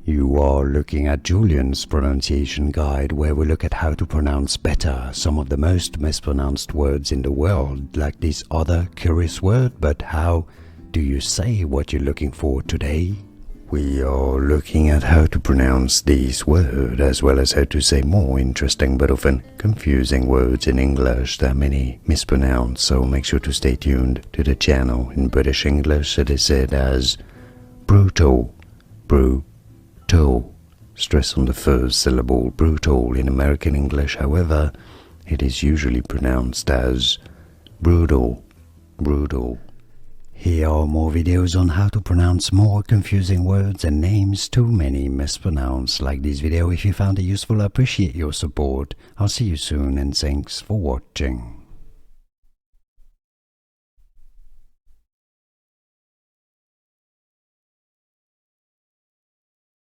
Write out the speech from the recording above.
You are looking at Julian's pronunciation guide, where we look at how to pronounce better some of the most mispronounced words in the world, like this other curious word. But how do you say what you're looking for today? We are looking at how to pronounce these words, as well as how to say more interesting but often confusing words in English that many mispronounce, so make sure to stay tuned to the channel. In British English it is said as brutal, brutal. Stress on the first syllable, brutal. In American English, however, it is usually pronounced as brutal, brutal. Here are more videos on how to pronounce more confusing words and names too many mispronounced. Like this video if you found it useful. I appreciate your support. I'll see you soon and thanks for watching.